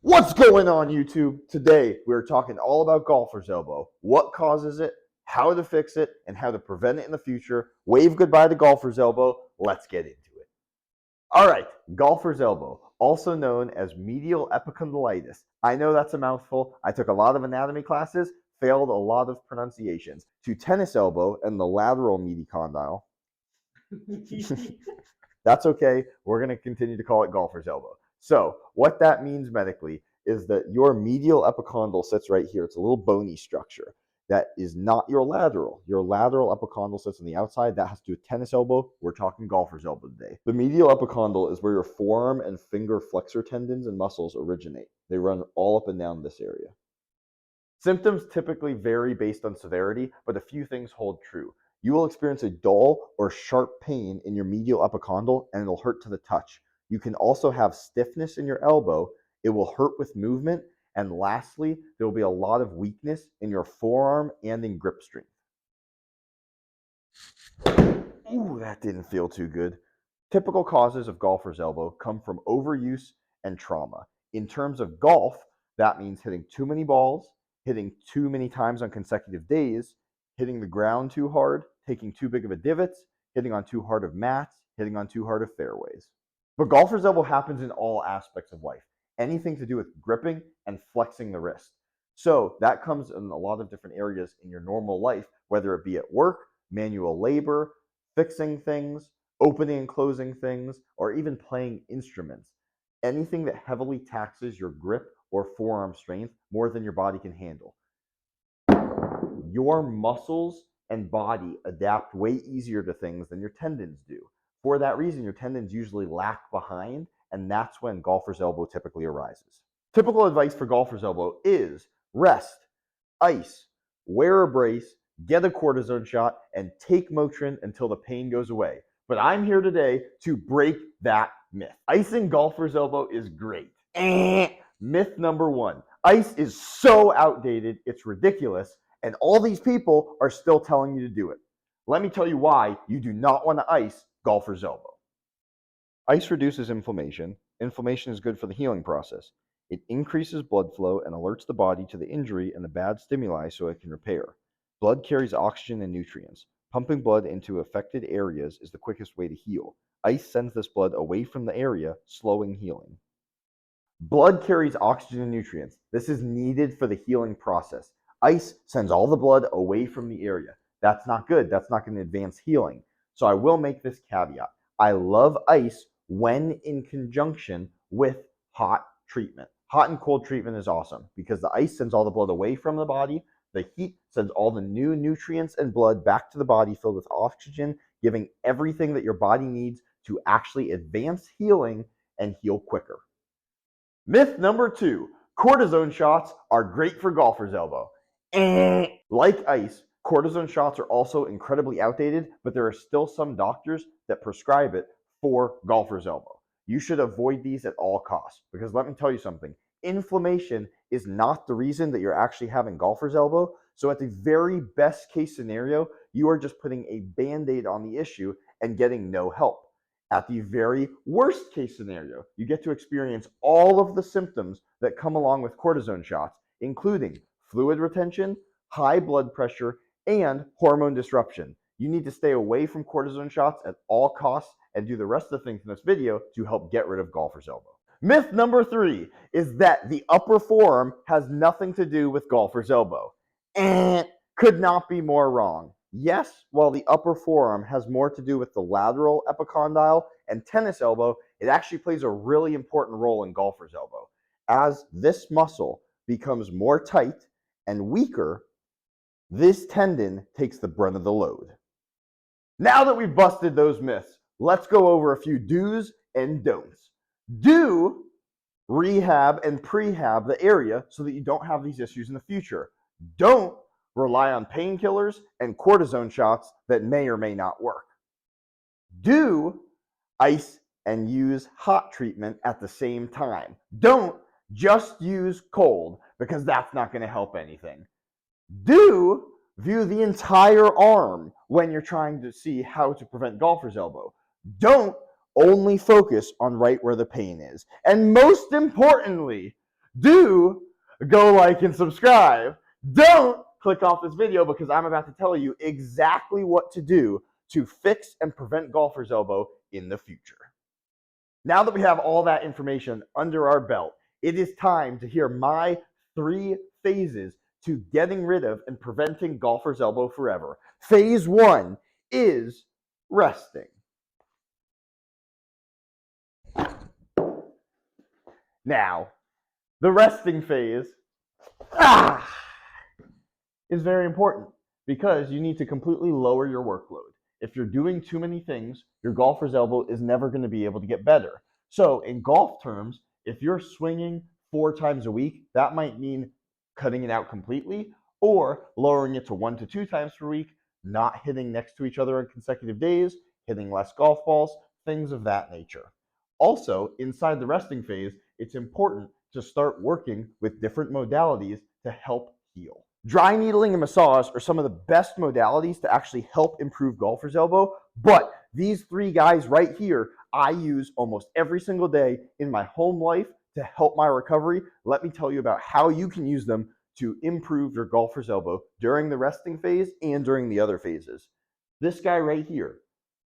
What's going on, YouTube? Today, we're talking all about golfer's elbow, what causes it, how to fix it, and how to prevent it in the future. Wave goodbye to golfer's elbow. Let's get into it. All right, golfer's elbow, also known as medial epicondylitis. I know that's a mouthful. I took a lot of anatomy classes, failed a lot of pronunciations. To tennis elbow and the lateral mediocondyle. That's okay. We're going to continue to call it golfer's elbow. So what that means medically is that your medial epicondyle sits right here. It's a little bony structure. That is not your lateral. Your lateral epicondyle sits on the outside. That has to do with tennis elbow. We're talking golfer's elbow today. The medial epicondyle is where your forearm and finger flexor tendons and muscles originate. They run all up and down this area. Symptoms typically vary based on severity, but a few things hold true. You will experience a dull or sharp pain in your medial epicondyle, and it'll hurt to the touch. You can also have stiffness in your elbow. It will hurt with movement. And lastly, there will be a lot of weakness in your forearm and in grip strength. Ooh, that didn't feel too good. Typical causes of golfer's elbow come from overuse and trauma. In terms of golf, that means hitting too many balls, hitting too many times on consecutive days, hitting the ground too hard, taking too big of a divots, hitting on too hard of mats, hitting on too hard of fairways. But golfer's elbow happens in all aspects of life. Anything to do with gripping and flexing the wrist. So that comes in a lot of different areas in your normal life, whether it be at work, manual labor, fixing things, opening and closing things, or even playing instruments. Anything that heavily taxes your grip or forearm strength more than your body can handle. Your muscles and body adapt way easier to things than your tendons do. For that reason, your tendons usually lag behind, and that's when golfer's elbow typically arises. Typical advice for golfer's elbow is rest, ice, wear a brace, get a cortisone shot, and take Motrin until the pain goes away. But I'm here today to break that myth. Icing golfer's elbow is great. Myth number one, ice is so outdated, it's ridiculous, and all these people are still telling you to do it. Let me tell you why you do not want to ice golfer's elbow. Ice reduces inflammation. Inflammation is good for the healing process. It increases blood flow and alerts the body to the injury and the bad stimuli so it can repair. Blood carries oxygen and nutrients. Pumping blood into affected areas is the quickest way to heal. Ice sends this blood away from the area, slowing healing. Blood carries oxygen and nutrients. This is needed for the healing process. Ice sends all the blood away from the area. That's not good. That's not going to advance healing. So I will make this caveat. I love ice when in conjunction with hot treatment. Hot and cold treatment is awesome because the ice sends all the blood away from the body. The heat sends all the new nutrients and blood back to the body filled with oxygen, giving everything that your body needs to actually advance healing and heal quicker. Myth number two, cortisone shots are great for golfer's elbow. Like ice, cortisone shots are also incredibly outdated, but there are still some doctors that prescribe it for golfer's elbow. You should avoid these at all costs because let me tell you something. Inflammation is not the reason that you're actually having golfer's elbow. So at the very best case scenario, you are just putting a band-aid on the issue and getting no help. At the very worst case scenario, you get to experience all of the symptoms that come along with cortisone shots, including fluid retention, high blood pressure, and hormone disruption. You need to stay away from cortisone shots at all costs and do the rest of the things in this video to help get rid of golfer's elbow. Myth number three is that the upper forearm has nothing to do with golfer's elbow. Could not be more wrong. Yes, while the upper forearm has more to do with the lateral epicondyle and tennis elbow, it actually plays a really important role in golfer's elbow. As this muscle becomes more tight and weaker, this tendon takes the brunt of the load. Now that we've busted those myths, let's go over a few do's and don'ts. Do rehab and prehab the area so that you don't have these issues in the future. Don't rely on painkillers and cortisone shots that may or may not work. Do ice and use hot treatment at the same time. Don't just use cold because that's not going to help anything. Do view the entire arm when you're trying to see how to prevent golfer's elbow. Don't only focus on right where the pain is. And most importantly, do go like and subscribe. Don't click off this video because I'm about to tell you exactly what to do to fix and prevent golfer's elbow in the future. Now that we have all that information under our belt, it is time to hear my 3 phases to getting rid of and preventing golfer's elbow forever. Phase 1 is resting. Now, the resting phase is very important because you need to completely lower your workload. If you're doing too many things, your golfer's elbow is never going to be able to get better. So, in golf terms, if you're swinging 4 times a week, that might mean cutting it out completely or lowering it to 1 to 2 times per week, not hitting next to each other on consecutive days, hitting less golf balls, things of that nature. Also, inside the resting phase, it's important to start working with different modalities to help heal. Dry needling and massage are some of the best modalities to actually help improve golfer's elbow, but these 3 guys right here, I use almost every single day in my home life to help my recovery. Let me tell you about how you can use them to improve your golfer's elbow during the resting phase and during the other phases. This guy right here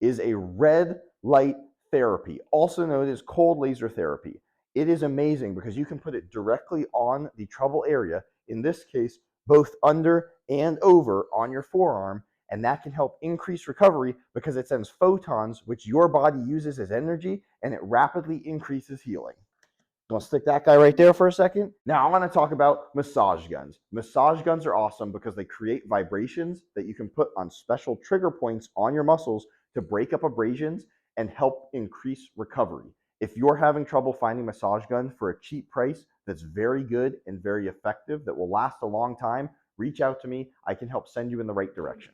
is a red light therapy, also known as cold laser therapy. It is amazing because you can put it directly on the trouble area, in this case, both under and over on your forearm, and that can help increase recovery because it sends photons, which your body uses as energy, and it rapidly increases healing. I'm gonna stick that guy right there for a second. Now I want to talk about massage guns. Massage guns are awesome because they create vibrations that you can put on special trigger points on your muscles to break up abrasions and help increase recovery. If you're having trouble finding a massage gun for a cheap price that's very good and very effective, that will last a long time, reach out to me. I can help send you in the right direction.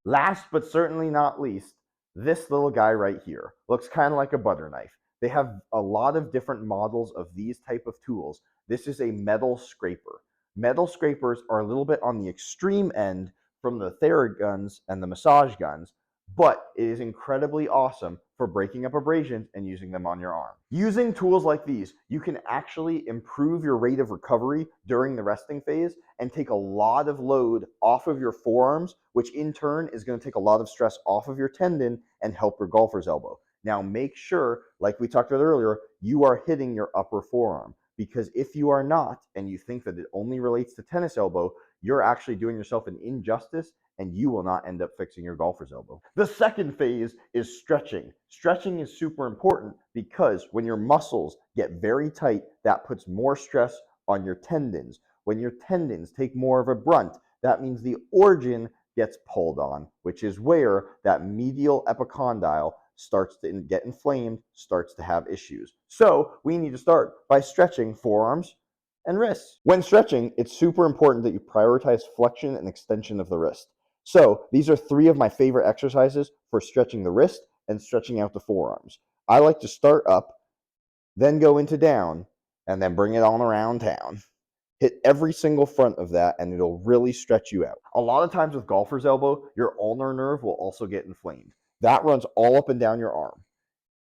Last but certainly not least, this little guy right here looks kind of like a butter knife. They have a lot of different models of these type of tools. This is a metal scraper. Metal scrapers are a little bit on the extreme end from the Theraguns and the massage guns, but it is incredibly awesome for breaking up abrasions and using them on your arm. Using tools like these, you can actually improve your rate of recovery during the resting phase and take a lot of load off of your forearms, which in turn is going to take a lot of stress off of your tendon and help your golfer's elbow. Now make sure, like we talked about earlier, you are hitting your upper forearm, because if you are not and you think that it only relates to tennis elbow, you're actually doing yourself an injustice and you will not end up fixing your golfer's elbow. The second phase is stretching. Stretching is super important because when your muscles get very tight, that puts more stress on your tendons. When your tendons take more of a brunt, that means the origin gets pulled on, which is where that medial epicondyle starts to get inflamed, starts to have issues. So we need to start by stretching forearms and wrists. When stretching, it's super important that you prioritize flexion and extension of the wrist. So these are 3 of my favorite exercises for stretching the wrist and stretching out the forearms. I like to start up, then go into down, and then bring it on around town. Hit every single front of that and it'll really stretch you out. A lot of times with golfer's elbow, your ulnar nerve will also get inflamed. That runs all up and down your arm.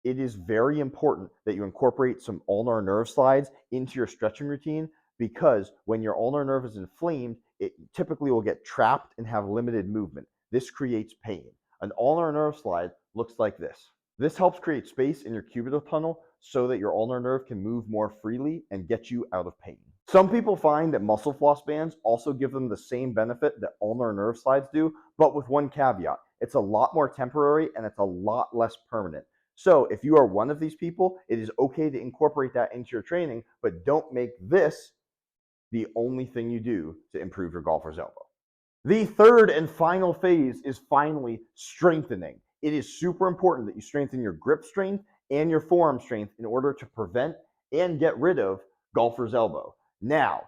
It is very important that you incorporate some ulnar nerve slides into your stretching routine, because when your ulnar nerve is inflamed, it typically will get trapped and have limited movement. This creates pain. An ulnar nerve slide looks like this. This helps create space in your cubital tunnel so that your ulnar nerve can move more freely and get you out of pain. Some people find that muscle floss bands also give them the same benefit that ulnar nerve slides do, but with one caveat. It's a lot more temporary and it's a lot less permanent. So if you are one of these people, it is okay to incorporate that into your training, but don't make this the only thing you do to improve your golfer's elbow. The third and final phase is finally strengthening. It is super important that you strengthen your grip strength and your forearm strength in order to prevent and get rid of golfer's elbow. Now,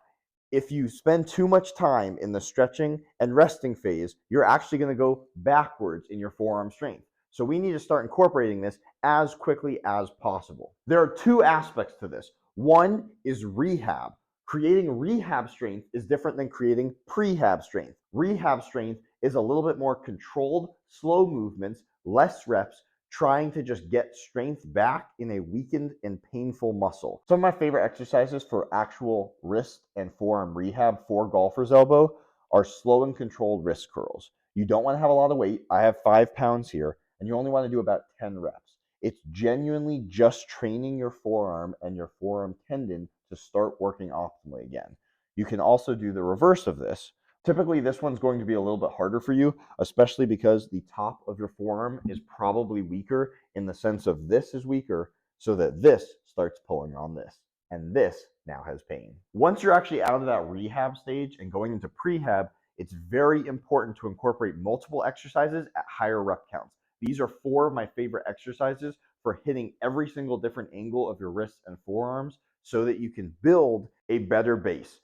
if you spend too much time in the stretching and resting phase, you're actually going to go backwards in your forearm strength. So we need to start incorporating this as quickly as possible. There are 2 aspects to this. One is rehab. Creating rehab strength is different than creating prehab strength. Rehab strength is a little bit more controlled, slow movements, less reps trying to just get strength back in a weakened and painful muscle. Some of my favorite exercises for actual wrist and forearm rehab for golfer's elbow are slow and controlled wrist curls. You don't want to have a lot of weight. I have 5 pounds here, and you only want to do about 10 reps. It's genuinely just training your forearm and your forearm tendon to start working optimally again. You can also do the reverse of this. Typically, this one's going to be a little bit harder for you, especially because the top of your forearm is probably weaker in the sense of this is weaker, so that this starts pulling on this, and this now has pain. Once you're actually out of that rehab stage and going into prehab, it's very important to incorporate multiple exercises at higher rep counts. These are 4 of my favorite exercises for hitting every single different angle of your wrists and forearms so that you can build a better base.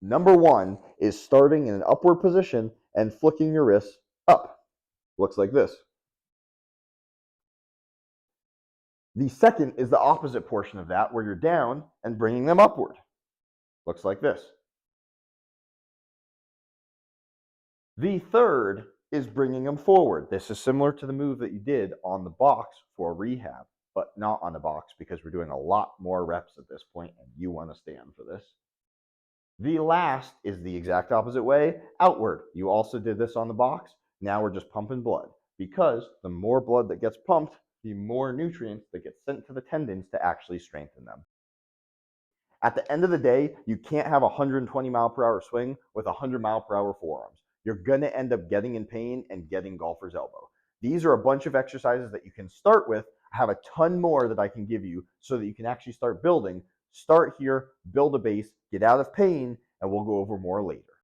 Number 1 is starting in an upward position and flicking your wrists up. Looks like this. The second is the opposite portion of that, where you're down and bringing them upward. Looks like this. The third is bringing them forward. This is similar to the move that you did on the box for rehab, but not on the box because we're doing a lot more reps at this point and you want to stand for this. The last is the exact opposite way, outward. You also did this on the box. Now we're just pumping blood, because the more blood that gets pumped, the more nutrients that get sent to the tendons to actually strengthen them. At the end of the day, you can't have a 120 mile per hour swing with 100 mile per hour forearms. You're going to end up getting in pain and getting golfer's elbow. These are a bunch of exercises that you can start with. I have a ton more that I can give you so that you can actually start building. Start here, build a base, get out of pain, and we'll go over more later.